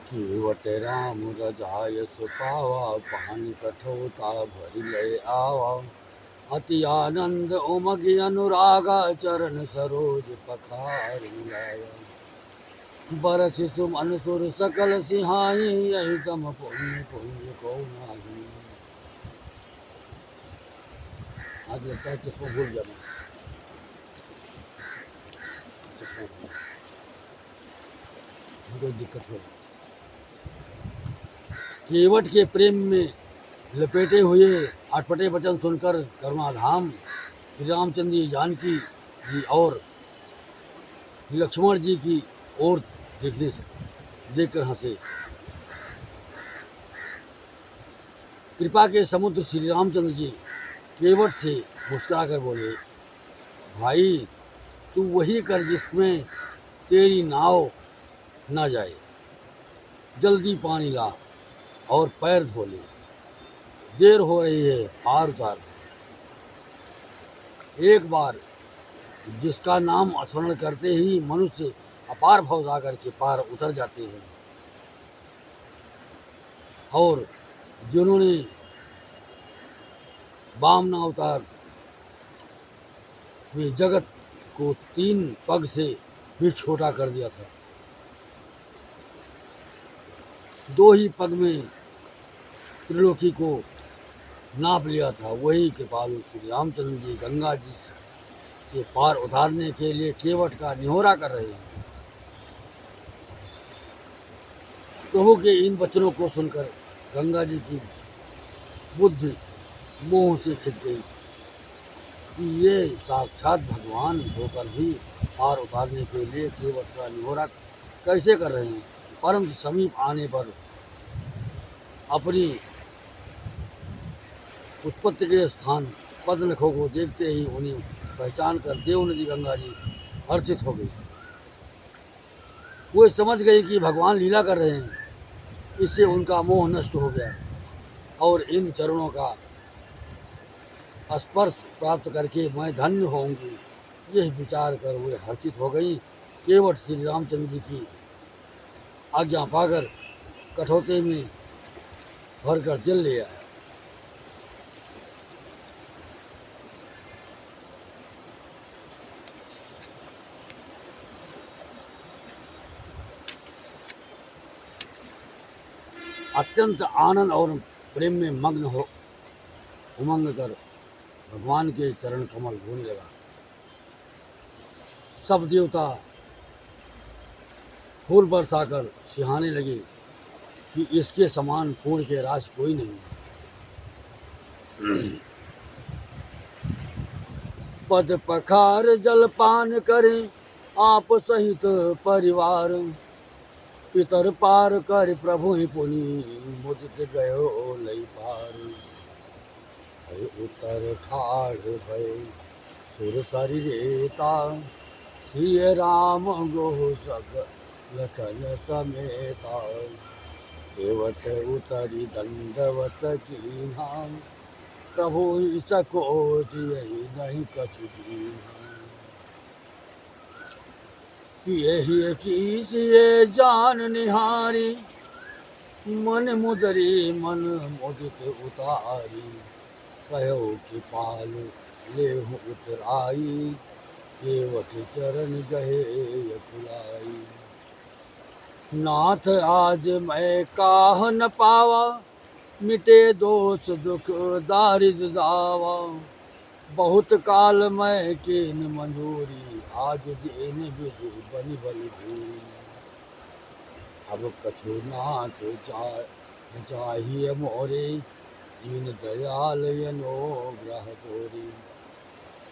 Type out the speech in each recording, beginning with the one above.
केवट राम रजाय सुपावा, पानी कठोता भरि लय आवा। अति आनंद उमगी अनुरागा, चरण सरोज पखारि लाया। बरसि सुमन सुर सकल सिहाई, यही सम पुण्य पुण्य को नाही। आज लगता है चश्मा भूल गया मैं, कोई दिक्कत हो। केवट के प्रेम में लपेटे हुए अटपटे वचन सुनकर करुणाधाम श्री रामचंद्र जी, जानकी जी और लक्ष्मण जी की ओर देखकर हंसे। कृपा के समुद्र श्री रामचंद्र जी केवट से मुस्कुराकर बोले, भाई तू वही कर जिसमें तेरी नाव न जाए। जल्दी पानी ला और पैर धो ले, देर हो रही है, पार उतार। एक बार जिसका नाम स्मरण करते ही मनुष्य अपार भवसागर के पार उतर जाते हैं, और जिन्होंने वामना अवतार में जगत को 3 पग से भी छोटा कर दिया था, 2 ही पग में त्रिलोकी को नाप लिया था, वही कृपालु श्री रामचंद्र जी गंगा जी से पार उतारने के लिए केवट का निहोरा कर रहे हैं। प्रभु के इन वचनों को सुनकर गंगा जी की बुद्धि मोह से खिंच गई कि ये साक्षात भगवान होकर भी पार उतारने के लिए केवट का निहोरा कैसे कर रहे हैं। परंतु समीप आने पर अपनी उत्पत्ति के स्थान पद्मनखों को देखते ही उन्हें पहचान कर देवनदी गंगा जी हर्षित हो गई। वो समझ गई कि भगवान लीला कर रहे हैं। इससे उनका मोह नष्ट हो गया और इन चरणों का स्पर्श प्राप्त करके मैं धन्य होंगी, यह विचार कर वे हर्षित हो गई। केवट श्री रामचंद्र जी की आज्ञा पाकर कठौते में भरकर जल ले आया। अत्यंत आनंद और प्रेम में मग्न हो उमंग कर भगवान के चरण कमल धोने लगा। सब देवता फूल बरसाकर सिहाने लगे कि इसके समान पूर्ण के राज कोई नहीं। पद पखार जलपान करें आप सहित परिवार, पितर पार कर प्रभु ही पुनि मुदित गयो लई पार। उतर ठाढ़ भय सुर सरिता, सिय राम गो सग लखन समेता। केवट उतरी दंडवत कीन्हा, प्रभु सकोच यही नहीं कछु दीन्हा। यही कीसिए जान निहारी, मन मुदरी मन मुदित उतारी। कहो कि पाल लेहु उतराई, केवट चरण गहे फुलाई। नाथ आज मैं काह न पावा, मिटे दोष दुख दारिद्र दावा। बहुत काल मैं केन मंजूरी, आज दीन विधि बनि बलि भूरी। अब कछु नाथ चाहिए मोरे, दीन दयाल अनुग्रह तोरी।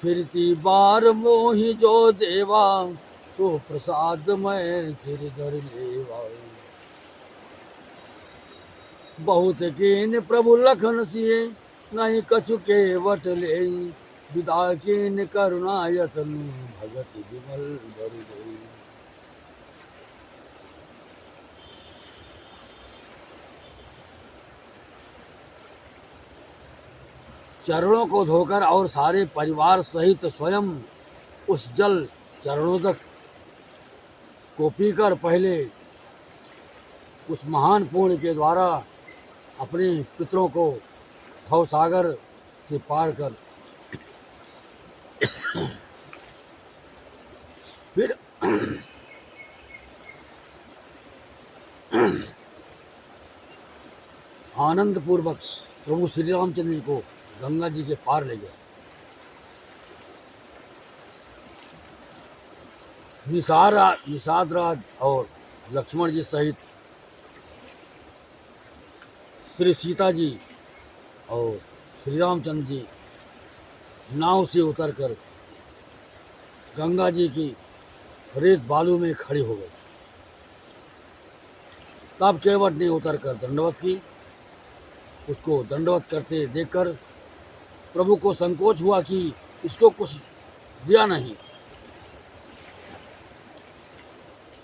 फिरती बार मोहि जो देवा, सो प्रसाद मैं सिर धर लेवा। बहुत कीन प्रभु लखन सिए, नहीं कछु केवट ले। विदा कीन करुणा यतन, भगति विमल भर गई। चरणों को धोकर और सारे परिवार सहित स्वयं उस जल चरणोदक को पीकर पहले उस महान पुण्य के द्वारा अपने पितरों को भवसागर से पार कर फिर आनंद पूर्वक प्रभु श्री रामचंद्र जी को गंगा जी के पार ले गए। निषाद राज और लक्ष्मण जी सहित श्री सीता जी और श्री रामचंद्र जी नाव से उतरकर गंगा जी की रेत बालू में खड़े हो गए। तब केवट ने उतरकर दंडवत की। उसको दंडवत करते देखकर प्रभु को संकोच हुआ कि इसको कुछ दिया नहीं।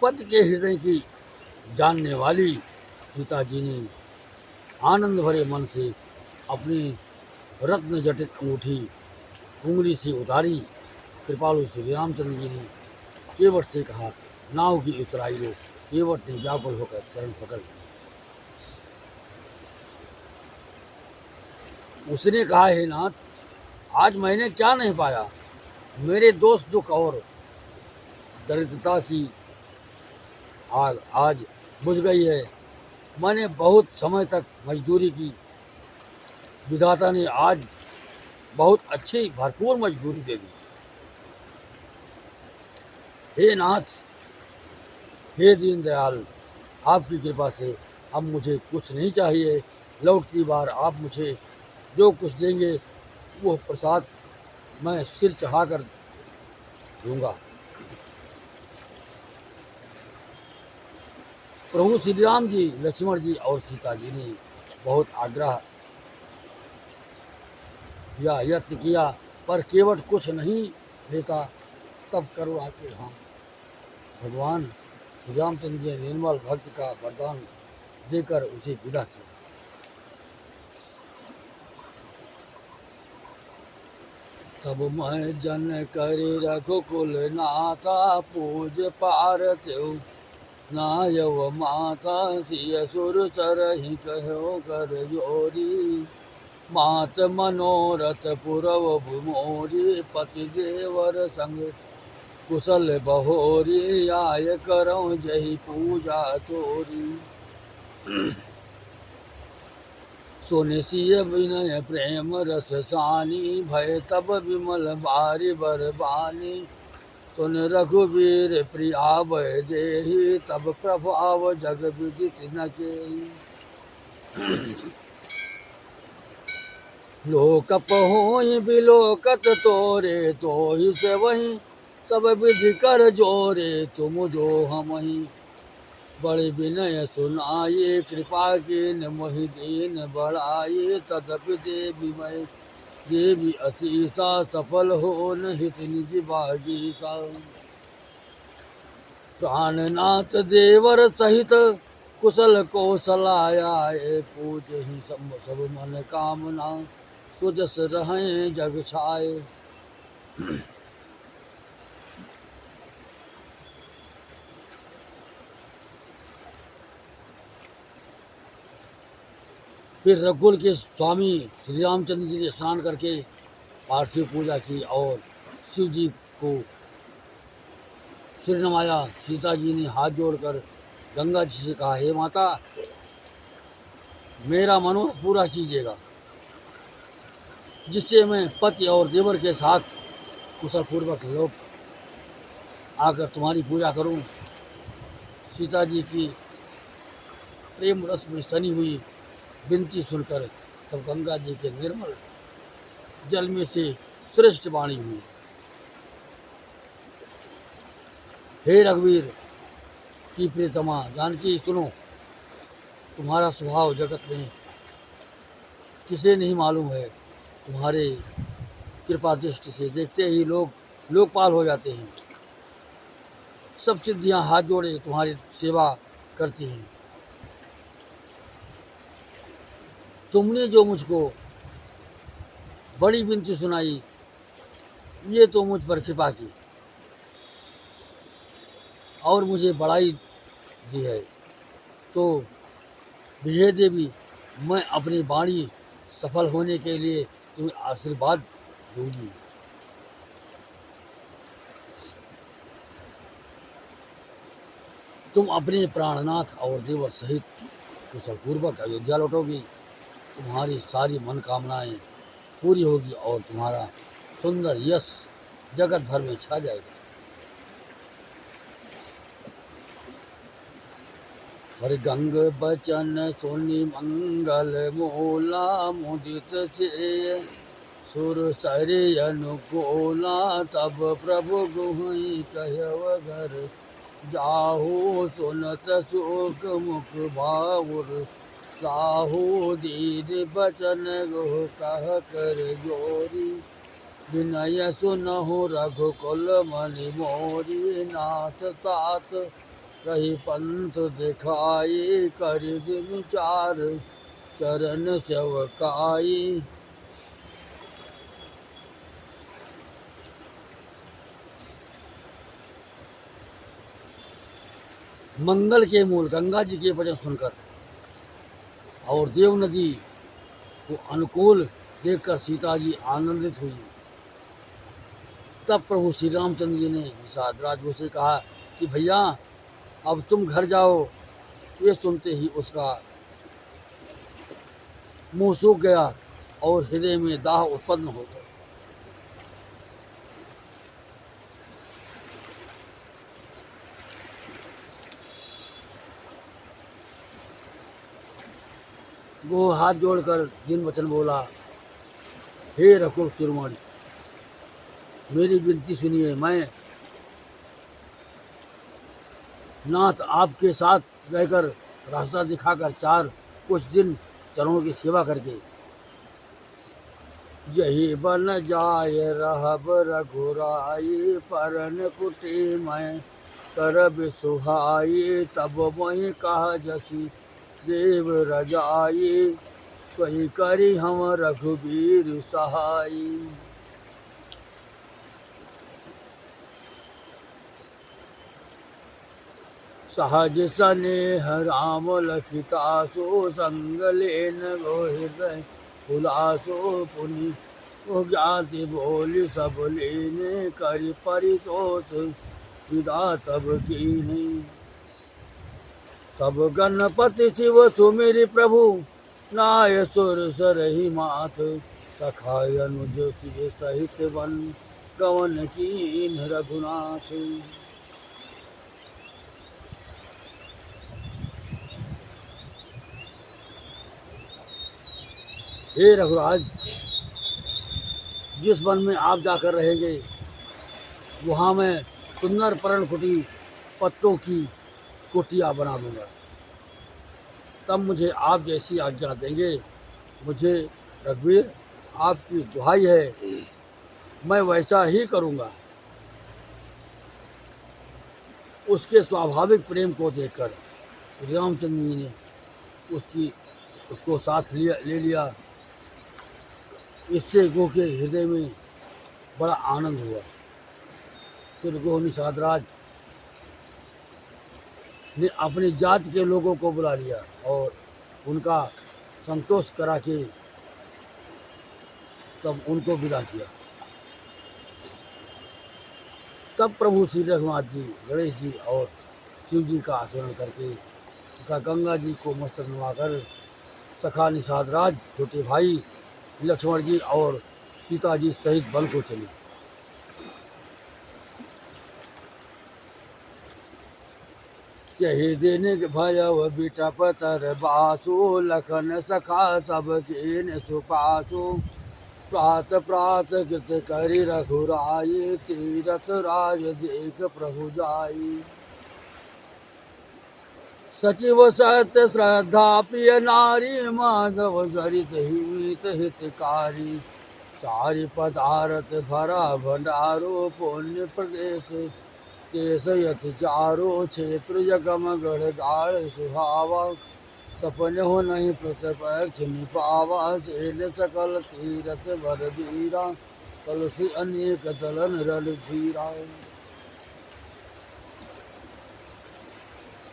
पति के हृदय की जानने वाली सीता जी ने आनंद भरे मन से अपनी रत्न जटित अंगूठी उंगली से उतारी। कृपालु श्री रामचंद्र जी ने केवट से कहा, नाव की उतराई लो। केवट ने व्याकुल होकर चरण पकड़ लिया। उसने कहा, हे नाथ, आज मैंने क्या नहीं पाया। मेरे दोष दुख और दरिद्रता की आग आज बुझ गई है। मैंने बहुत समय तक मजदूरी की। विधाता ने आज बहुत अच्छी भरपूर मजदूरी दे दी। हे नाथ, हे दीनदयाल, आपकी कृपा से अब मुझे कुछ नहीं चाहिए। लौटती बार आप मुझे जो कुछ देंगे वो प्रसाद मैं सिर चढ़ाकर दूंगा। प्रभु श्री राम जी, लक्ष्मण जी और सीता जी ने बहुत आग्रह किया, यत्न किया, पर केवट कुछ नहीं लेता। तब करुणा के धाम भगवान श्री रामचंद्र जी ने निर्मल भक्त का वरदान देकर उसे विदा किया। तब मैं जन करे रघुकुल नाथा, पूज पारत्यु नायव माता। सिय सुर सरहि कहो कर जोरी, मात मनोरथ पुरव भुमोरी। पति देवर संग कुशल बहोरी, आय करऊं जहि पूजा तोरी। सोने सिय विनय प्रेम रस सानी, भय तब विमल बारी बरबानी। सुन रघुवीर प्रिया भय देहि, तब प्रभाव जग विदित न केहि। लोकप होई बिलोकत तोरे, तोहि से वही सब विधि कर जोरे। तुम जो हमहि बड़े विनय सुनाए, कृपा कीन मोहि दीन बढ़ाए। तदपि देवी असीसा, सफल हो हित निज बागीसा। प्राणनाथ देवर सहित कुशल कौशलाया, पूजहि सब मन कामना। सुजस रहें जग छाए। फिर रघुकुल के स्वामी श्री रामचंद्र जी ने स्नान करके पार्थिव पूजा की और शिव जी को सिर नवाया। सीता जी ने हाथ जोड़कर गंगा जी से कहा, हे माता, मेरा मनोरथ पूरा कीजिएगा, जिससे मैं पति और देवर के साथ कुशल पूर्वक लौट आकर तुम्हारी पूजा करूं। सीता जी की प्रेम रस में सनी हुई विनती सुनकर तब गंगा जी के निर्मल जल में से श्रेष्ठ वाणी हुई, हे रघुवीर की प्रियतमा जानकी, सुनो, तुम्हारा स्वभाव जगत में किसे नहीं मालूम है। तुम्हारे कृपा दृष्टि से देखते ही लोग लोकपाल हो जाते हैं। सब सिद्धियां हाथ जोड़े तुम्हारी सेवा करती हैं। तुमने जो मुझको बड़ी विनती सुनाई, ये तो मुझ पर कृपा की और मुझे बड़ाई दी है। तो विजय देवी, मैं अपनी वाणी सफल होने के लिए तुम्हें आशीर्वाद दूंगी। तुम अपने प्राणनाथ और देवर सहित कुशलपूर्वक अयोध्या लौटोगी। तुम्हारी सारी मनोकामनाएं पूरी होगी और तुम्हारा सुंदर यश जगत भर में छा जाएगा। हर गंग बचन सुनि मंगल मोला, मुदित से सुर सरे अनुकूला। तब प्रभु गुहि कहव घर, जाहु सुनत शोक मुख भावुर। राहु दीन बचन गुह कह कर जोरी, विनय सुनहु रघुकुल मनि मोरी। नाथ साथ रही पंथ दिखाई, कर दिन चार चरण सेवकाई। मंगल के मूल गंगा जी के वचन सुनकर और देव नदी को अनुकूल देखकर सीता जी आनंदित हुई। तब प्रभु श्री रामचंद्र जी ने निषाद राज से कहा कि भैया अब तुम घर जाओ। ये सुनते ही उसका मुंह सूख गया और हृदय में दाह उत्पन्न हो गया। वो हाथ जोड़कर जिन वचन बोला, हे रघुकुल शिरोमणि, मेरी विनती सुनिए। मैं नाथ आपके साथ रहकर रास्ता दिखाकर कुछ दिन चरणों की सेवा करके जही बन जाय रहब रघुराई। परन कुटी मैं करब सुहाई, तब वही कह जसी देव रजाई। सोई करी हम रघुबीर सहाई। सहज स्नेह राम लखितासो, संग लेन गो हृदय हुलासो। पुनि ज्ञाति बोली सब लेने, करि परितोष विदा तब कीन्ही। तब गणपति शिव सुमिरि प्रभु, नाय सुर सरहि माथ। सखाय अनुज सिय सहित वन, गवन कीन रघुनाथ। हे रघुराज, जिस वन में आप जाकर रहेंगे वहाँ मैं सुंदर पर्णकुटी पत्तों की कुटिया बना दूंगा। तब मुझे आप जैसी आज्ञा देंगे। मुझे रघुवीर आपकी दुहाई है, मैं वैसा ही करूँगा। उसके स्वाभाविक प्रेम को देखकर श्री रामचंद्र जी ने उसको साथ ले लिया। इससे गो के हृदय में बड़ा आनंद हुआ। फिर गो निषाद राज ने अपनी जाति के लोगों को बुला लिया और उनका संतोष करा के तब उनको विदा किया। तब प्रभु श्री रघुनाथ जी, गणेश जी और शिव जी का आचरण करके तथा गंगा जी को मस्तक नवाकर सखा निषाद राज, छोटे भाई लक्ष्मण जी और सीता जी सहित वन को चले। चहे देने के भयव बिटप तर बासु, लखन सखा सब के सुपासु। प्रात प्रात कृत करि रघुराई, तीरथ राज देख प्रभु जाई। सचिव सत्य श्रद्धा प्रिय नारी, माधव सरित हित हितकारी। चारि पदारथ भरा भंडारो, पुण्य प्रदेश देश यति चारो। क्षेत्र जगम गढ़ गाढ़ सुहावा, सपन हो नहीं प्रत्यक्ष निपावा। सेन सकल तीरथ भर वीरा, कलसी अनेक दलन रण धीरा।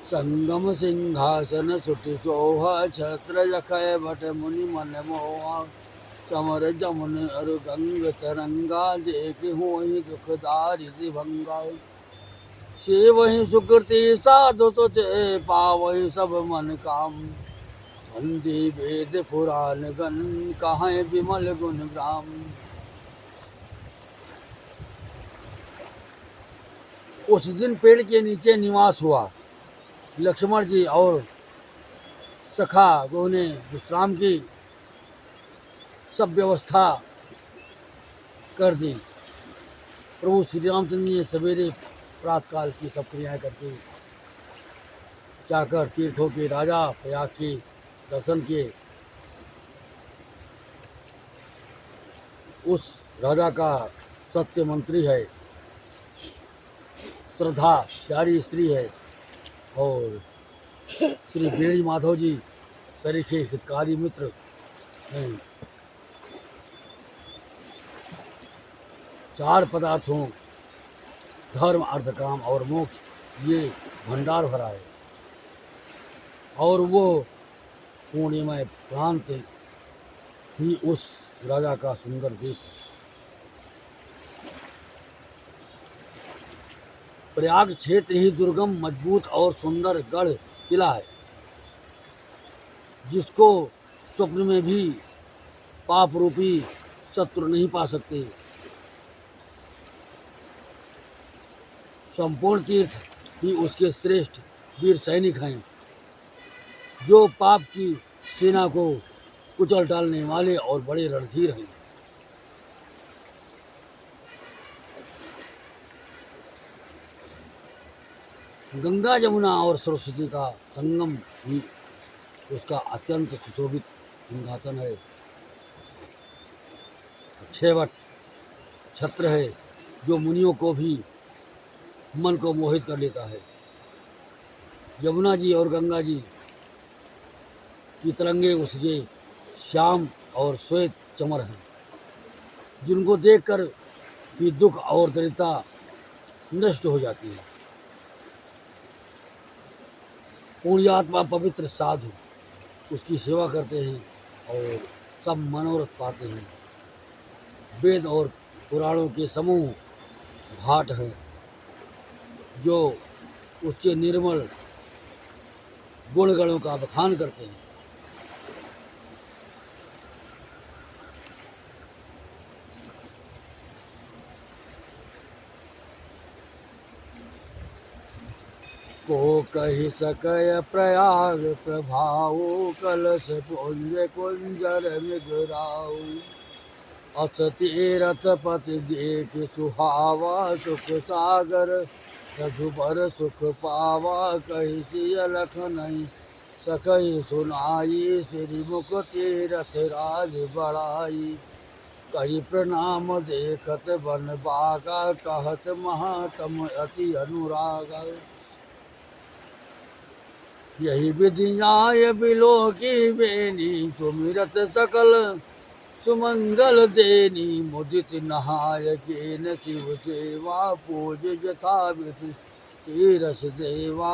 संगम सिंहासन सुटि सोह छत्र जखय भट मुनि मन मोहा समर जमुन अरु गंग तरंगा जेकि होहि दुख दारिद्र भंगा सेवहि सुकृति साधु सोचे पावहि सब मन काम वंदे वेद पुराण गण कहाँ विमल गुण ग्राम। उस दिन पेड़ के नीचे निवास हुआ। लक्ष्मण जी और सखा गो ने विश्राम की सब व्यवस्था कर दी। प्रभु श्री रामचंद्र जी ने सवेरे प्रातःकाल की सब क्रियाएं करके जाकर तीर्थों के राजा प्रयाग के दर्शन किए। उस राजा का सत्य मंत्री है, श्रद्धा प्यारी स्त्री है और श्री बेड़ी माधव जी सरीखे हितकारी मित्र हैं। चार पदार्थों धर्म अर्थ काम और मोक्ष ये भंडार भरा है और वो पूर्णिमा प्रांत ही उस राजा का सुंदर देश है। प्रयाग क्षेत्र ही दुर्गम मजबूत और सुंदर गढ़ किला है जिसको स्वप्न में भी पाप रूपी शत्रु नहीं पा सकते। संपूर्ण तीर्थ ही उसके श्रेष्ठ वीर सैनिक हैं जो पाप की सेना को कुचल डालने वाले और बड़े रणधीर हैं। गंगा जमुना और सरस्वती का संगम ही उसका अत्यंत सुशोभित सिंहासन है। अक्षयवट छत्र है जो मुनियों को भी मन को मोहित कर लेता है। यमुना जी और गंगा जी की तरंगे उसके श्याम और श्वेत चमर हैं जिनको देखकर भी दुख और दरिद्रता नष्ट हो जाती है। पुण्यात्मा पवित्र साधु उसकी सेवा करते हैं और सब मनोरथ पाते हैं। वेद और पुराणों के समूह घाट हैं जो उसके निर्मल गुणगणों का बखान करते हैं। को कही सकय प्रयाग प्रभाव कलश पुंज कुंजर मिगराऊ अस तीरथ पति देख सुहावा सुख सागर रघुबर सुख पावा कही सिय लख नहीं सकई सुनाई श्री मुख तीरथ राज बढ़ाई कही प्रणाम देखत बन बागा कहत महातम अति अनुरागा यही विधियाय बिलो की बेनी सुमिरत सकल सुमंगल देनी मुदित नहाय केन शिव सेवा पूज यथाविध तीरस देवा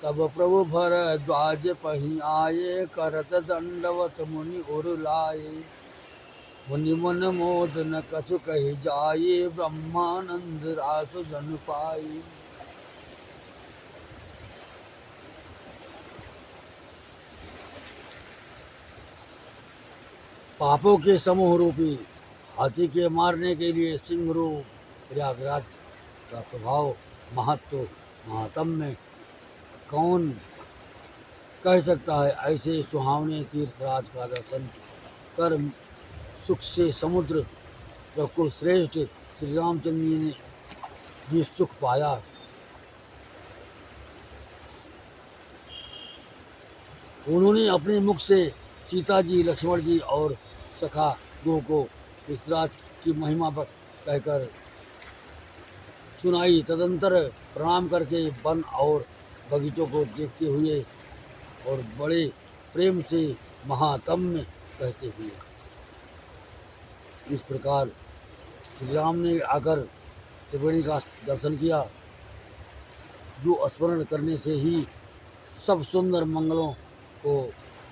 तब प्रभु भरद्वाज पही आये करत दंडवत मुनि उरुलाये मुनि मन मोद न कछु कही जाये ब्रह्मानंद रास जन पाई। पापों के समूह रूपी हाथी के मारने के लिए सिंह रूप प्रयागराज का प्रभाव महत्व महात्म्य कौन कह सकता है। ऐसे सुहावने तीर्थराज का दर्शन कर सुख से समुद्र प्रकुल श्रेष्ठ श्री रामचंद्र जी ने भी सुख पाया। उन्होंने अपने मुख से सीता जी लक्ष्मण जी और सखा गो को तीर्थराज की महिमा पर कहकर सुनाई। तदंतर प्रणाम करके वन और बगीचों को देखते हुए और बड़े प्रेम से महात्म्य कहते हुए इस प्रकार श्री राम ने आकर त्रिवेणी का दर्शन किया जो स्मरण करने से ही सब सुंदर मंगलों को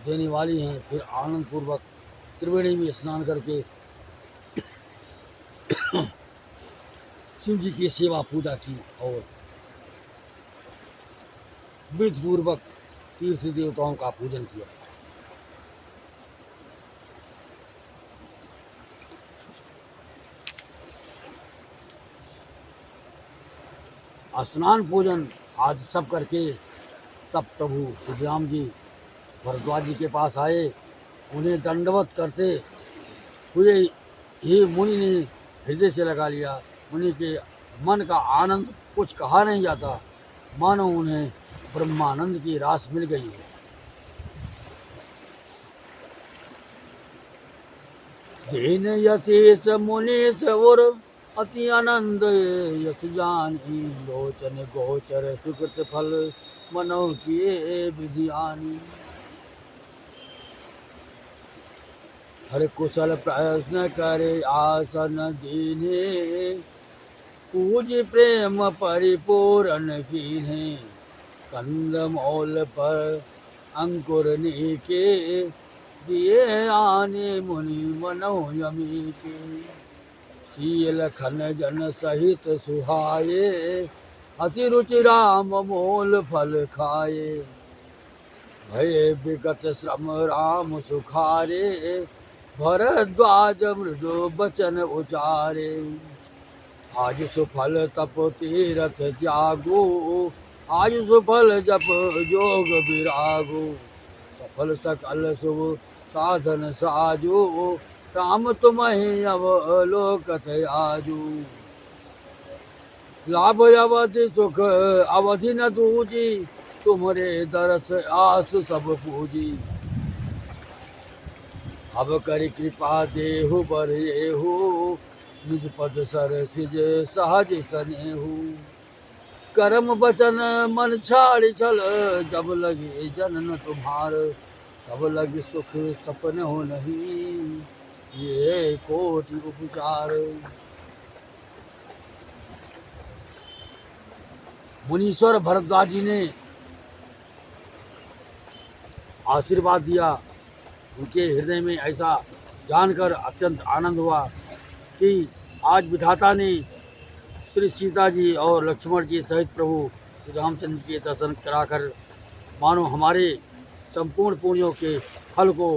देने वाली हैं। फिर आनंद पूर्वक त्रिवेणी में स्नान करके शिव जी की सेवा पूजा की और विधि पूर्वक तीर्थ देवताओं का पूजन किया। स्नान पूजन आज सब करके तब प्रभु श्री राम जी भरद्वाज जी के पास आए। उन्हें दंडवत करते हुए ही मुनि ने हृदय से लगा लिया। मुनि के मन का आनंद कुछ कहा नहीं जाता, मानो उन्हें ब्रह्मानंद की रास मिल गई है। दीन यशीष मुनीश और अति आनंद यश जानी, लोचन गोचर सुकृत फल मनो किए विधियानी। हर कुशल प्रश्न करे आसन दीने, पूज प्रेम परिपूर्ण कीन्हे। कंद मौल पर अंकुर नीके, दिए आने मुनि मनो यमी के। शील खन जन सहित सुहाये, अति रुचि राम मोल फल खाए। भय विगत श्रम राम सुखारे, भरद्वाज मृदु बचन उचारे। आज सुफल तप तीरथ त्यागो, आज सुफल जप जोग विरागो। सफल सकल शुभ साधन साजो, राम तुम्हें अवलोकत आजू। लाभ अवधि सुख अवधि न दूजी, तुम्हारे दरस आस सब पूजी। अब करी कृपा देहु बरेहु, निज पद सर सिज सहज सनेहु। कर्म बचन मन छाड़ छल, जब लगे जनन तुम्हार। तब लगे सुख सपन हो नहीं, ये कोटि उपचार। मुनीश्वर भरद्वाज जी ने आशीर्वाद दिया। उनके हृदय में ऐसा जानकर अत्यंत आनंद हुआ कि आज विधाता ने श्री सीता जी और लक्ष्मण जी सहित प्रभु श्री रामचंद्र जी के दर्शन कराकर मानो हमारे संपूर्ण पुण्यों के फल को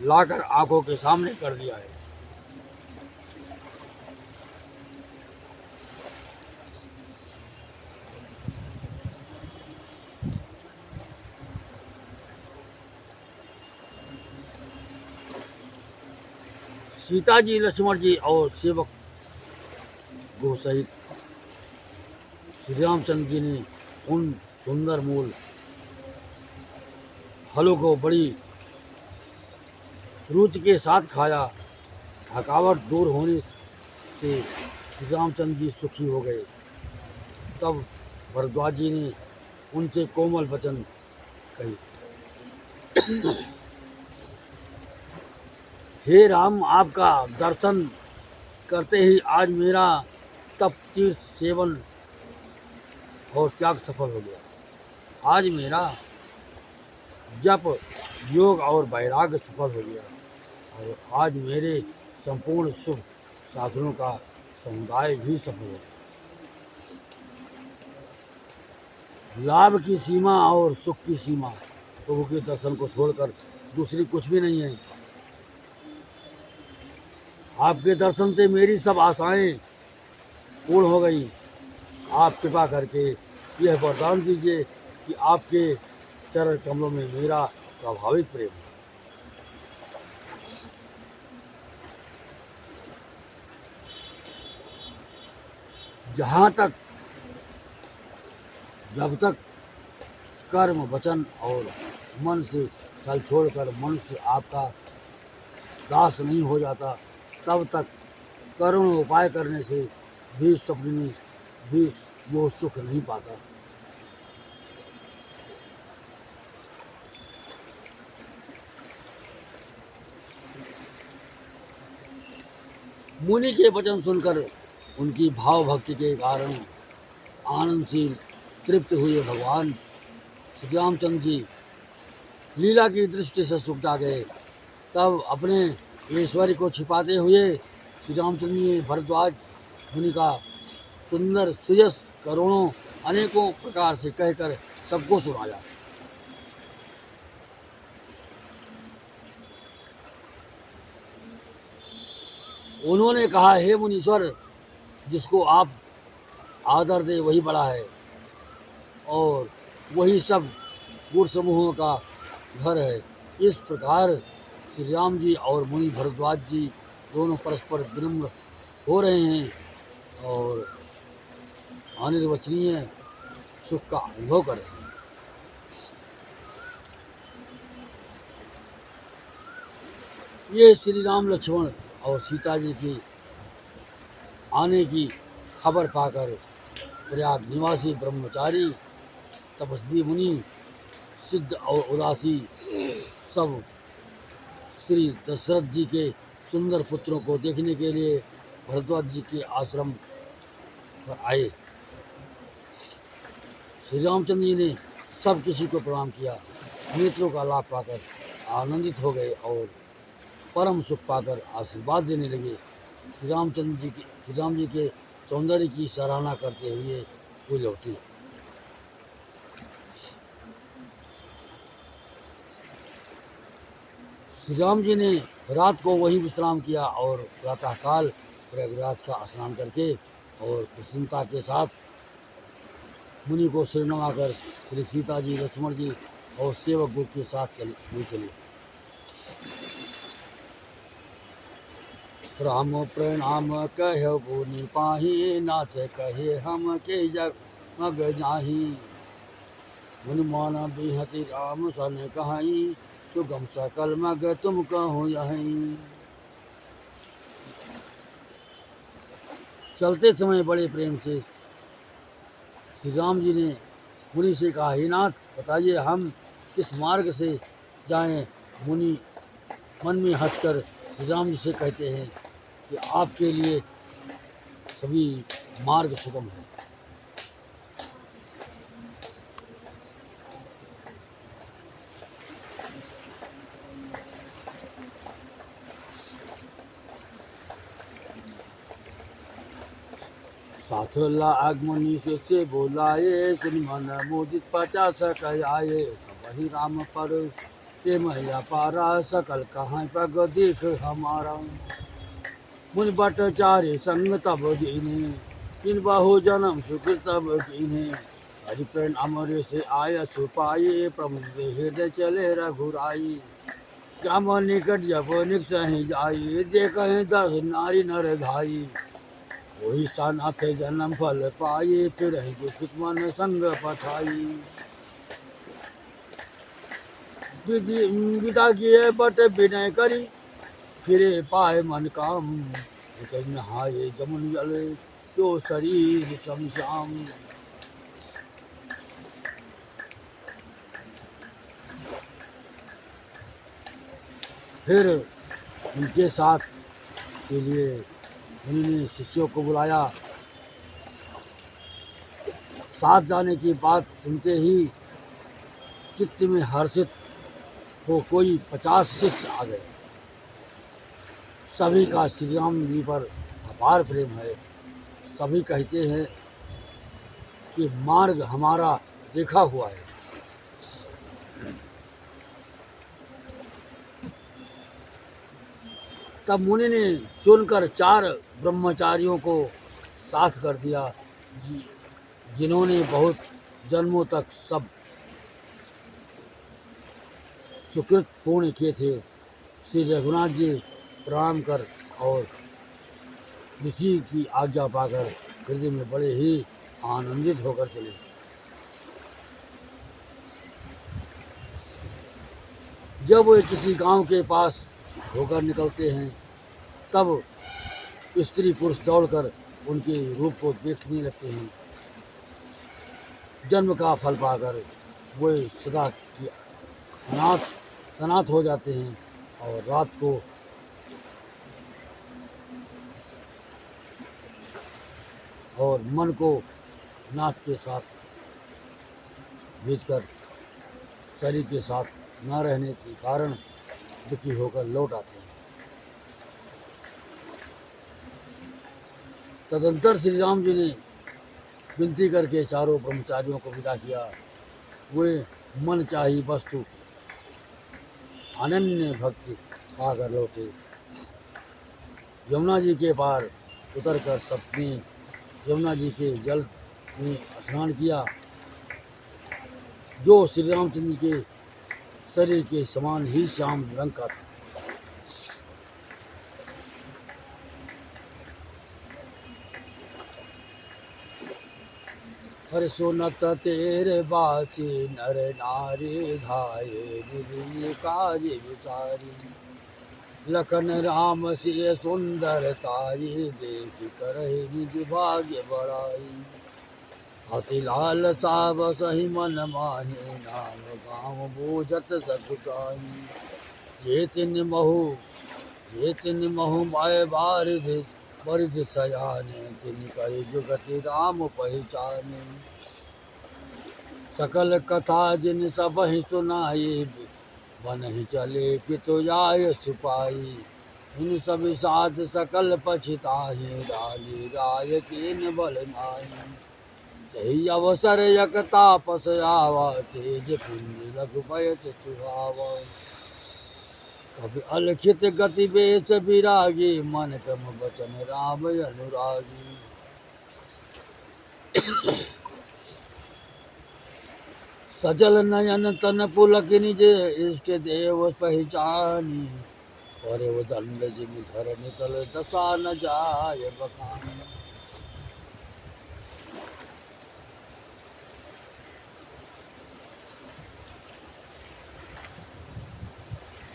लाकर आंखों के सामने कर दिया है। सीता जी, लक्ष्मण जी और सेवक गो सहित श्री रामचंद्र जी ने उन सुंदर मूल फलों को बड़ी रुचि के साथ खाया। थकावट दूर होने से श्री रामचंद्र जी सुखी हो गए। तब भरद्वाज जी ने उनसे कोमल वचन कही, हे राम, आपका दर्शन करते ही आज मेरा तप, तीर्थ, सेवन और त्याग सफल हो गया। आज मेरा जप, योग और वैराग्य सफल हो गया और आज मेरे संपूर्ण शुभ साधनों का समुदाय भी सफल हो गया। लाभ की सीमा और सुख की सीमा प्रभु के दर्शन को छोड़कर दूसरी कुछ भी नहीं है। आपके दर्शन से मेरी सब आशाएं पूर्ण हो गई। आप कृपा करके यह वरदान दीजिए कि आपके चरण कमलों में मेरा स्वाभाविक प्रेम है। जब तक कर्म, वचन और मन से छल छोड़कर मनुष्य आपका दास नहीं हो जाता, तब तक करुण उपाय करने से भी स्वप्न में भी वो सुख नहीं पाता। मुनि के वचन सुनकर उनकी भाव भक्ति के कारण आनंद से तृप्त हुए भगवान श्री रामचंद्र जी लीला की दृष्टि से सुकता गए। तब अपने ऐश्वर्य को छिपाते हुए श्री रामचंद्र जी ने भरद्वाज मुनि का सुंदर सुयस करोड़ों अनेकों प्रकार से कहकर सबको सुनाया। उन्होंने कहा, हे मुनीश्वर, जिसको आप आदर दे वही बड़ा है और वही सब गुण समूहों का घर है। इस प्रकार श्री राम जी और मुनि भरद्वाज जी दोनों परस्पर विनम्र हो रहे हैं और अनिर्वचनीय सुख का अनुभव कर रहे हैं। ये श्री राम, लक्ष्मण और सीता जी की आने की खबर पाकर प्रयाग निवासी ब्रह्मचारी, तपस्वी मुनि, सिद्ध और उदासी सब श्री दशरथ जी के सुंदर पुत्रों को देखने के लिए भरद्वाज जी के आश्रम पर आए। श्री रामचंद्र जी ने सब किसी को प्रणाम किया, नेत्रों का लाभ पाकर आनंदित हो गए और परम सुख पाकर आशीर्वाद देने लगे। श्री राम जी के सौंदर्य की सराहना करते हुए वो लौटे। श्री राम जी ने रात को वहीं विश्राम किया और प्रातःकाल प्रयागराज का स्नान करके और प्रसन्नता के साथ मुनि को सिर नवाकर श्री सीता जी, लक्ष्मण जी और सेवक गुरु के साथ चले। राम प्रणाम कहो पुनि पाही, नाथ कहे हम के जग मग जाही। मुनि मान बिहति राम सन कहाई, सुगम सकल मग तुम कहो यहीं। चलते समय बड़े प्रेम से श्री राम जी ने मुनि से कहा, हे नाथ, बताइए हम किस मार्ग से जाएं। मुनि मन में हंसकर श्री राम जी से कहते हैं कि आपके लिए सभी मार्ग सुगम है। साथ लाग मुनि से बोलाए, सुन मन मोदित 50 कह आए। सब ही राम पर प्रेम पारा, सकल कहाँ पग देख हमारा। मुनि बट चारे संग तब दीने, तीन बाहु जन्म सुकृत तब कीने। हरि प्रेम अमर से आय छुपाए, प्रमुख हृदय चले रघुराई। श्याम निकट जब निकसहि जाई, देखहि 10 नारी नर धाई। वही सानाथ जन्म फल पाई, फिर दुखित मन संग पठाई। विदा किए बट विनय करी, फिरे पाए मन काम। उतर नहाए जमुन जले, जो शरीर समश्याम। फिर उनके साथ के लिए उन्होंने शिष्यों को बुलाया। साथ जाने की बात सुनते ही चित्त में हर्षित हो कोई 50 शिष्य आ गए। सभी का श्री राम जी पर अपार प्रेम है। सभी कहते हैं कि मार्ग हमारा देखा हुआ है। तब मुनि ने चुनकर 4 ब्रह्मचारियों को साथ कर दिया, जिन्होंने बहुत जन्मों तक सब सुकृत पूर्ण किए थे। श्री रघुनाथ जी प्रणाम कर और ऋषि की आज्ञा पाकर हृदय में बड़े ही आनंदित होकर चले। जब वे किसी गांव के पास होकर निकलते हैं, तब स्त्री पुरुष दौड़कर उनके रूप को देखने लगते हैं। जन्म का फल पाकर वे सदा की सनाथ हो जाते हैं और रात को और मन को नाथ के साथ भेजकर शरीर के साथ न रहने के कारण दुखी होकर लौट आते हैं। तदंतर श्री राम जी ने विनती करके चारों ब्रह्मचारियों को विदा किया। वे मन चाही वस्तु अनन्य भक्ति पाकर लौटे। यमुना जी के पार उतरकर सबने यमुना जी के जल में स्नान किया, जो श्री रामचंद्र के शरीर के समान ही श्याम रंग का था। हर सुनत तेरे बासी नर नारी धाये निधि काज विसारी। लखन राम से सुंदरताई देख करहि निज भाग्य बड़ाई। अति लाल साब सही मन माहे नाम गाँव बूझत सकुचाई। ये तिन महु माय बारिध बरिध सयाने तिन करि जुगति राम पहचाने। सकल कथा जिन सब ही सुनाई बन ही चले पितु जाय सुपाई। इन सब साध सकल पछिताहि डाली राय कीन बल नाई। तही अवसर यक तापस आवा तेज पुण्य रघुपय सुहावा। कभी अलखित गति बेस विरागी मन क्रम वचन राम अनुरागी। सजल नयन तन पुलक निज इष्ट देव पहचानी। और वो दंड जिन धरनि तल दशा न जाय बखानी।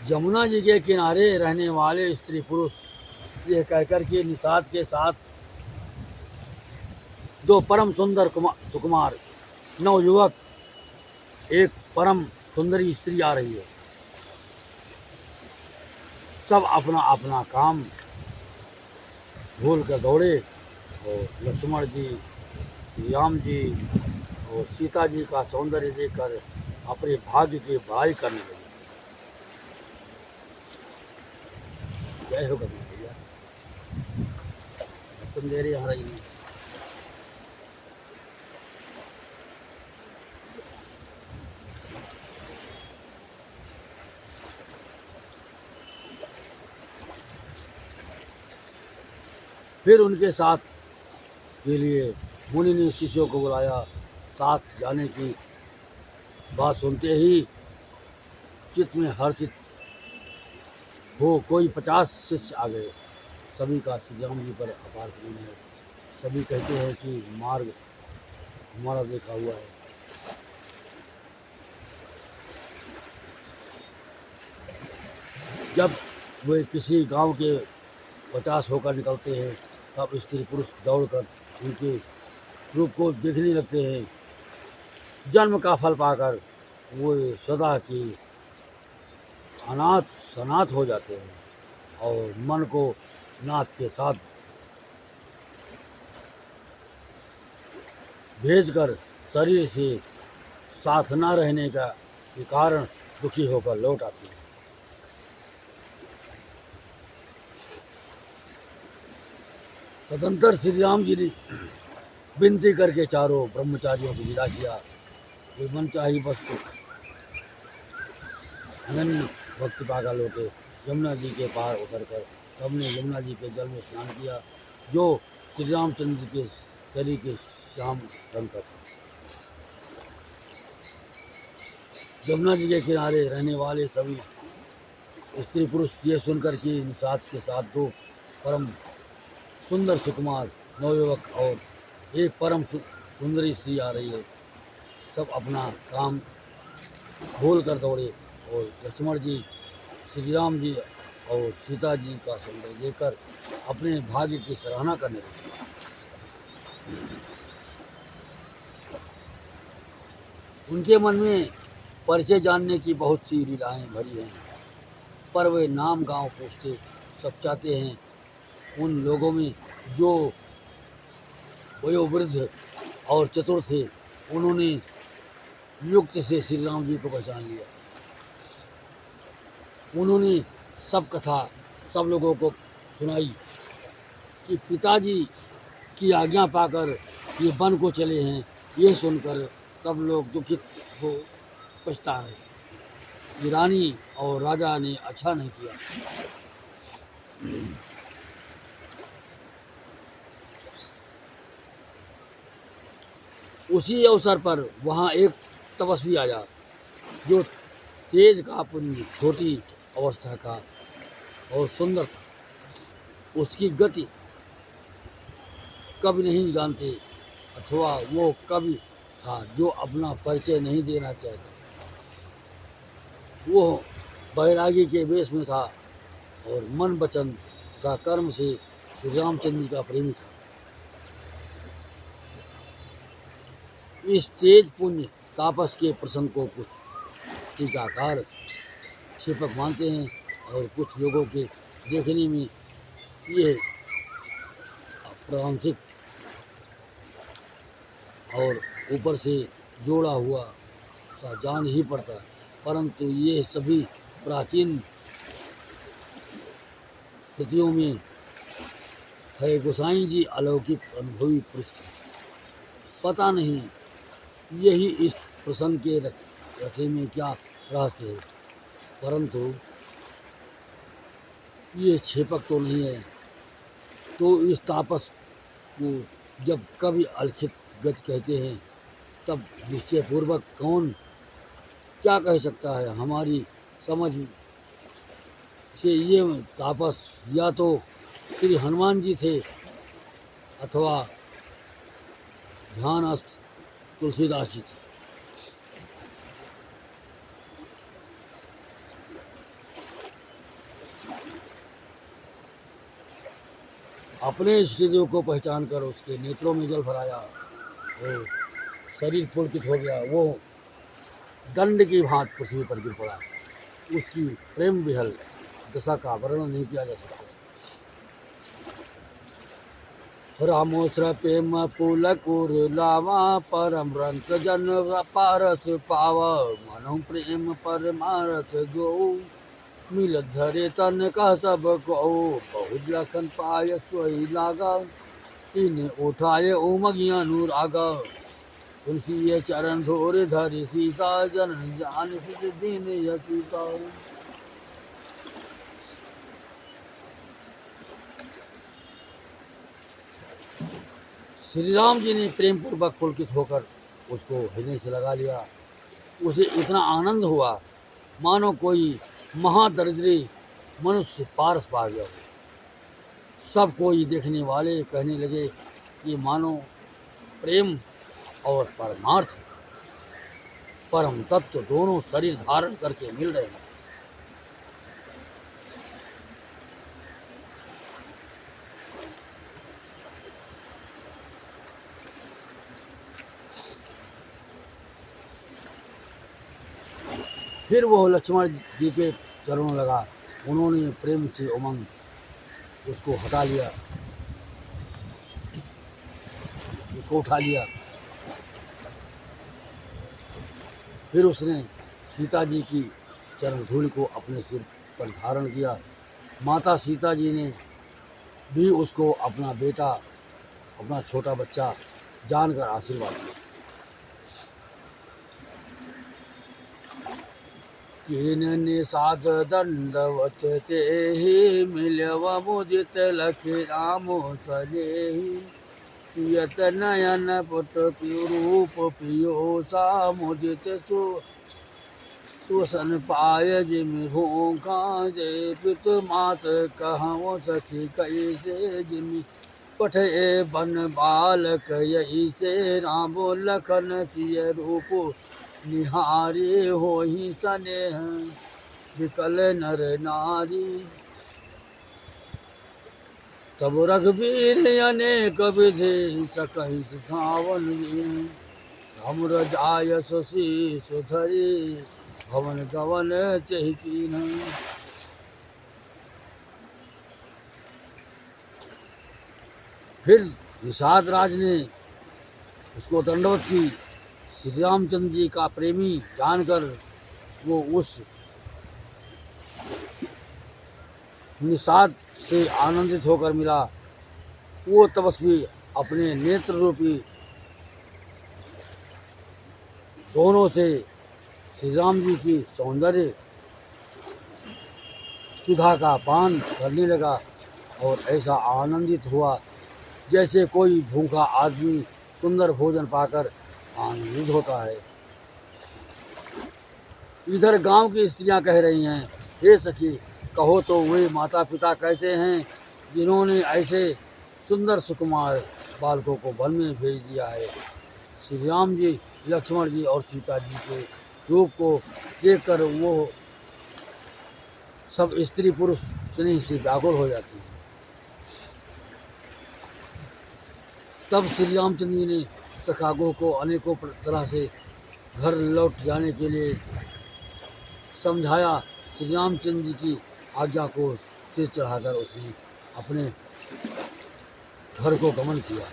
यमुना जी के किनारे रहने वाले स्त्री पुरुष यह कहकर के निषाद के साथ दो परम सुंदर सुकुमार नवयुवक, एक परम सुंदरी स्त्री आ रही है। सब अपना अपना काम भूल कर दौड़े और लक्ष्मण जी, श्री राम जी और सीता जी का सौंदर्य देखकर अपने भाग्य की बड़ाई करने लगे। जय हो कभी भैया, दर्शन दे रही हर ही। फिर उनके साथ के लिए मुनि ने शिष्यों को बुलाया। साथ जाने की बात सुनते ही चित्त में हर्षित हो कोई 50 शिष्य आ गए। सभी का श्री राम जी पर अपार प्रेम है। सभी कहते हैं कि मार्ग हमारा देखा हुआ है। जब वे किसी गांव के 50 होकर निकलते हैं तब स्त्री पुरुष दौड़कर उनके रूप को देखने लगते हैं। जन्म का फल पाकर वो सदा की अनाथ सनाथ हो जाते हैं और मन को नाथ के साथ भेजकर शरीर से साथ न रहने का के कारण दुखी होकर लौट आते हैं। तदंतर श्री राम जी ने विनती करके चारों ब्रह्मचारियों को विदा किया। वे मन चाही वस्तु अनन्य भक्ति पागा लौटे। यमुना जी के पार उतरकर सबने यमुना जी के जल में स्नान किया, जो श्री रामचंद्र जी के शरीर के श्याम रंग का था। यमुना जी के किनारे रहने वाले सभी स्त्री पुरुष ये सुनकर कि निषाद के साथ दो परम सुंदर सुकुमार नवयुवक और एक परम सुंदरी स्त्री आ रही है, सब अपना काम भूल कर दौड़े और लक्ष्मण जी, श्री राम जी और सीता जी का सौंदर्य देखकर अपने भाग्य की सराहना करने लगे। उनके मन में परिचय जानने की बहुत सी लीलाएं भरी हैं, पर वे नाम गांव पूछते सब चाहते हैं। उन लोगों में जो वयोवृद्ध और चतुर थे, उन्होंने युक्त से श्री राम जी को पहचान लिया। उन्होंने सब कथा सब लोगों को सुनाई कि पिताजी की आज्ञा पाकर ये वन को चले हैं। ये सुनकर सब लोग दुखित हो पछता रहे कि रानी और राजा ने अच्छा नहीं किया। उसी अवसर पर वहाँ एक तपस्वी आया जो तेज का पुंज, छोटी अवस्था का और सुंदर था। उसकी गति कभी नहीं जानते अथवा वो कभी था जो अपना परिचय नहीं देना चाहता। वो बैरागी के वेश में था और मन वचन तथा कर्म से श्री रामचंद्र जी का प्रेमी था। इस तेज पुण्य तापस के प्रसंग को कुछ टीकाकार क्षेपक मानते हैं और कुछ लोगों के देखने में ये प्रांशिक और ऊपर से जोड़ा हुआ सा जान ही पड़ता है, परंतु ये सभी प्राचीन कृतियों में है गोसाई जी अलौकिक अनुभवी पुरुष थे। पता नहीं यही इस प्रसंग के रटे में क्या रहस्य है, परंतु ये क्षेपक तो नहीं है। तो इस तापस को जब कभी अलखित गति कहते हैं तब निश्चयपूर्वक कौन क्या कह सकता है। हमारी समझ से ये तापस या तो श्री हनुमान जी थे अथवा ध्यानस्थ तुलसीदास जी थे। अपने इष्टदेव को पहचान कर उसके नेत्रों में जल भराया और शरीर पुलकित हो गया। वो दंड की भांति पृथ्वी पर गिर पड़ा। उसकी प्रेम विहल दशा का वर्णन नहीं किया जा सकता। रामोश्र प्रेम पुलकुर लावा परम रंत जन पारस पाव मनो प्रेम परमारथ गो मिल धरे तन का सब को बहुत लखन पाय सोई लागा तीन उठाए उमगी अनुराग तुलसी ये चरण धोर धरि सीसा जन जान सिद्धि यशीसा। श्री राम जी ने प्रेम पूर्वक पुलकित होकर उसको हृदय से लगा लिया। उसे इतना आनंद हुआ मानो कोई महादरिद्री मनुष्य पारस पा गया हो। सब कोई देखने वाले कहने लगे कि मानो प्रेम और परमार्थ परम तत्व दोनों शरीर धारण करके मिल रहे हैं। फिर वो लक्ष्मण जी के चरणों लगा। उन्होंने प्रेम से उमंग उसको हटा लिया, उसको उठा लिया। फिर उसने सीता जी की चरण धूल को अपने सिर पर धारण किया। माता सीता जी ने भी उसको अपना बेटा, अपना छोटा बच्चा जानकर आशीर्वाद दिया। किन निषाद दंडवत ते ही मिलव मुदित लखि रामो सनेही यत नयन पुट रूप पियोसा मुदित सुसन पाय जिमि भूखा जय पित मात कहूँ सखी कैसे जिमि पठे बन बालक यही से राम लखन सिय रूप निहारी होहि स्नेह विकल नर नारी। तब रघुवीर अनेक विधि सकहि सिखावन हमर जाय शीश धरी भवन गवन तेहि कीन। फिर निषाद राज ने उसको दंडवत की। श्री रामचंद्र जी का प्रेमी जानकर वो उस निषाद से आनंदित होकर मिला। वो तपस्वी अपने नेत्र रूपी दोनों से श्री राम जी की सौंदर्य सुधा का पान करने लगा और ऐसा आनंदित हुआ जैसे कोई भूखा आदमी सुंदर भोजन पाकर आनंदित होता है। इधर गांव की स्त्रियां कह रही हैं, हे सखी, कहो तो वे माता पिता कैसे हैं जिन्होंने ऐसे सुंदर सुकुमार बालकों को वन में भेज दिया है। श्री राम जी, लक्ष्मण जी और सीता जी के रूप को देखकर वो सब स्त्री पुरुष स्नेह से व्याकुल हो जाती हैं। तब श्री रामचंद्र जी ने सखागों को अनेकों तरह से घर लौट जाने के लिए समझाया। श्री रामचंद्र जी की आज्ञा को सिर चढ़ाकर उसने अपने घर को गमन किया।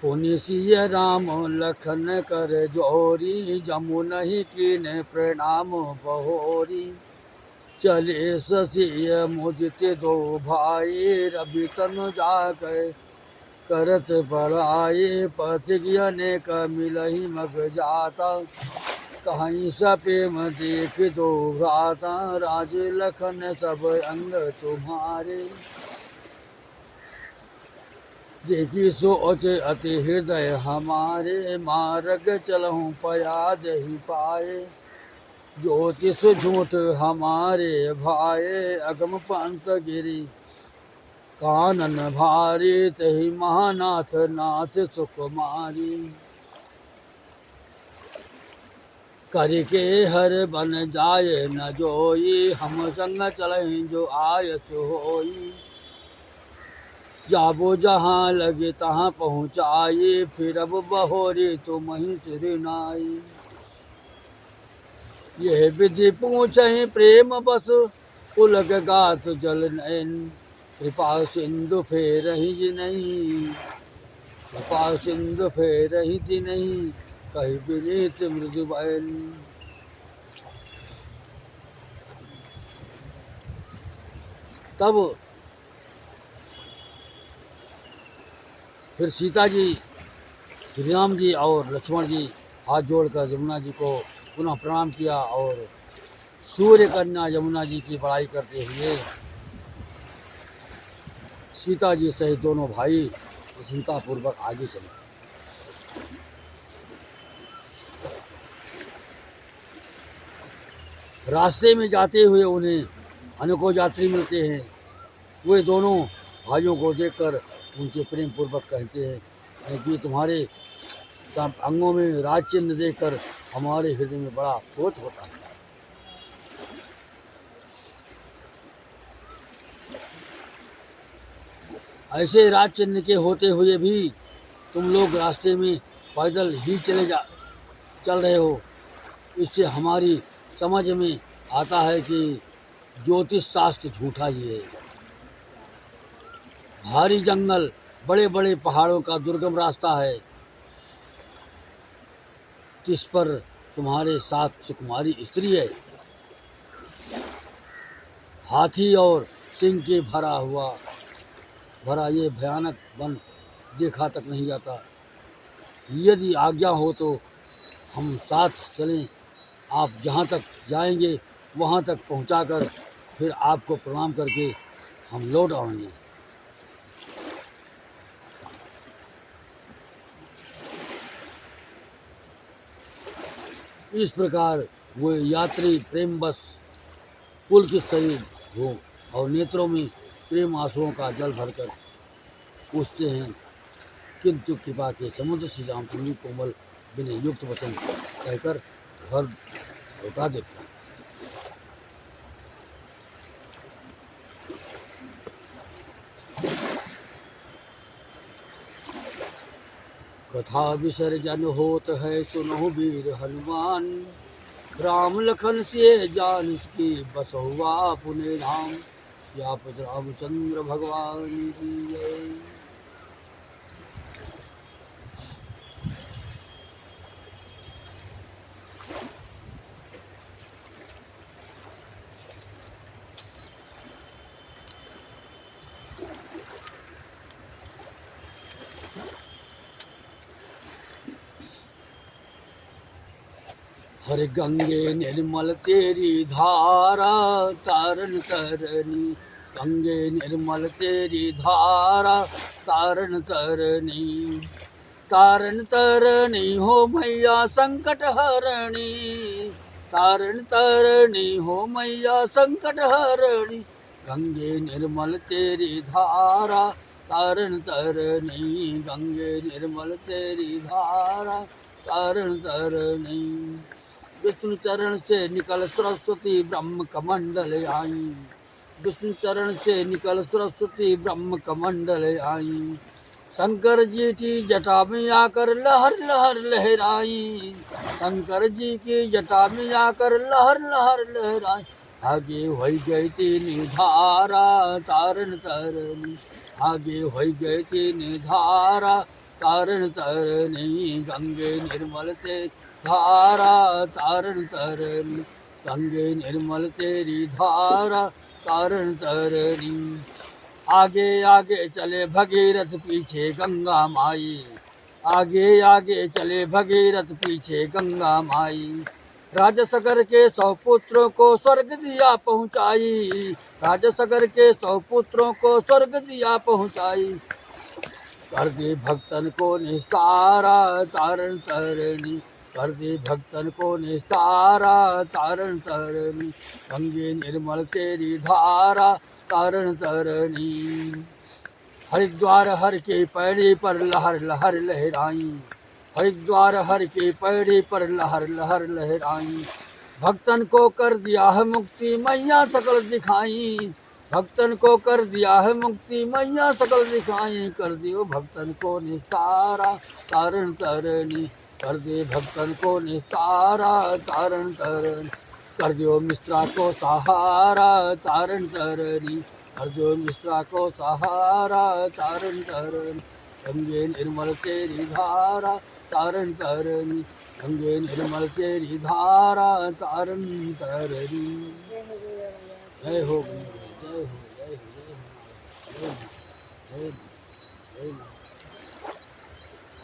पुनि सिय राम लखन कर जोरी, जमुनहि कीन्ह प्रणाम बहोरी। चले ससिय मुदित दो भाई, रवि तनु जाकर करत बड़ाई। पथिक अनेक मिलहि मग जाता, कहीं सपेम देख दो भ्राता। राज लखन सब अंग तुम्हारे, देखी सोच अति हृदय हमारे। मार्ग चलहूँ पयाद ही पाए, ज्योतिष झूठ हमारे भाए। अगम पंथ गिरी कानन भारी, तहि महानाथ नाथ सुकुमारी। करके हर बन जाए न जोई, हम संग चलहि जो आयस होई। जाबो जहाँ लगे तहाँ पहुँचाई, फिर अब बहोरी तुम ही सिर नाई। यह विधि पूछहि प्रेम बस, उलग गात जल नयन। कृपा सिंधु फेरहि नहीं, कृपा सिंधु फेरहि नहीं। कहि विनीत मृदु बयन। तब फिर सीता जी, श्री राम जी और लक्ष्मण जी हाथ जोड़कर यमुना जी को पुनः प्रणाम किया और सूर्य कन्या यमुना जी की बड़ाई करते हुए सीता जी सहित दोनों भाई प्रसन्नतापूर्वक आगे चले। रास्ते में जाते हुए उन्हें अनेकों यात्री मिलते हैं। वे दोनों भाइयों को देखकर उनके प्रेम पूर्वक कहते हैं कि तुम्हारे सब अंगों में राज चिन्ह देखकर हमारे हृदय में बड़ा सोच होता है। ऐसे राज चिन्ह के होते हुए भी तुम लोग रास्ते में पैदल ही चल रहे हो। इससे हमारी समझ में आता है कि ज्योतिष शास्त्र झूठा ही है। भारी जंगल, बड़े बड़े पहाड़ों का दुर्गम रास्ता है, जिस पर तुम्हारे साथ सुकुमारी स्त्री है। हाथी और सिंह के भरा ये भयानक वन देखा तक नहीं जाता। यदि आज्ञा हो तो हम साथ चलें। आप जहाँ तक जाएंगे वहाँ तक पहुँचाकर फिर आपको प्रणाम करके हम लौट आएंगे। इस प्रकार वो यात्री प्रेमवश पुलकित शरीर हो और नेत्रों में प्रेम आंसुओं का जल भरकर पूछते हैं, किंतु कृपा के समुद्र श्री रामचंद्र जी कोमल विनय युक्त वचन कहकर घर लौटा देते हैं। कथा विसर्जन होत है सुनहु वीर हनुमान। राम लखन से जान इसकी बसहुआ पुणे धाम। सियापति रामचंद्र भगवान की जय। हर गंगे निर्मल तेरी धारा तारण तरनी, गंगे निर्मल तेरी धारा तारण तरनी, तारण तरनी हो मैया संकट हरणी, तारण तरनी हो मैया संकट हरणी, गंगे निर्मल तेरी धारा तारण तरनी, गंगे निर्मल तेरी धारा तारण तरनी। विष्णु चरण से निकल सरस्वती ब्रह्म कमंडल आई, विष्णु चरण से निकल सरस्वती ब्रह्म कमंडल आई, शंकर जी की जटा में आकर लहर लहर लहराई, शंकर जी की जटा में आकर लहर लहर लहराई, आगे हो गई तीन धारा तारण तरनी, आगे हो गई तीन धारा तारण तरनी, गंगे निर्मल ते धारा तारण तरनी, गंगे निर्मल तेरी धारा तारण तरनी। आगे आगे चले भगीरथ पीछे गंगा माई, आगे आगे चले भगीरथ पीछे गंगा माई, राजसगर के 100 पुत्रों को स्वर्ग दिया पहुँचाई, राजसगर के 100 पुत्रों को स्वर्ग दिया पहुँचाई, कर दे भक्तन को निस्तारा तारण तरनी, कर दे भक्तन को निस्तारा तारण तरनी, गंगे निर्मल तेरी धारा तारण तरनी। हरिद्वार हर के पैड़ी पर लहर लहर लहराई, हरिद्वार हर के पैड़ी पर लहर लहर लहराई, भक्तन को कर दिया है मुक्ति मैया सकल दिखाई, भक्तन को कर दिया है मुक्ति मैया सकल दिखाई, कर दियो भक्तन को निस्तारा तारण तरनी, कर दे भक्तन को निस्तारा तारण तरनी, कर दियो मिश्रा को सहारा तारण तरनी, कर दियो मिश्रा को सहारा तारण तरनी, गंगे निर्मल तेरी धारा तारण तरनी, गंगे निर्मल तेरी धारा तारण तरनी। जय हो जय हो जय हो जय हो जय जय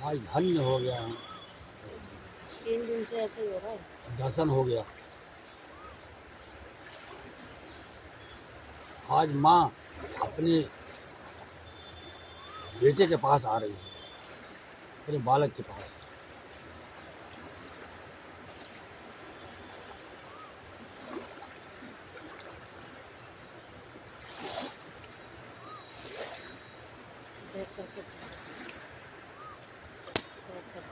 आज धन्य हो गया हूँ, 3 दिन से ऐसे ही हो रहा है। दर्शन हो गया। आज माँ अपने बेटे के पास आ रही है, अपने बालक के पास। देख करके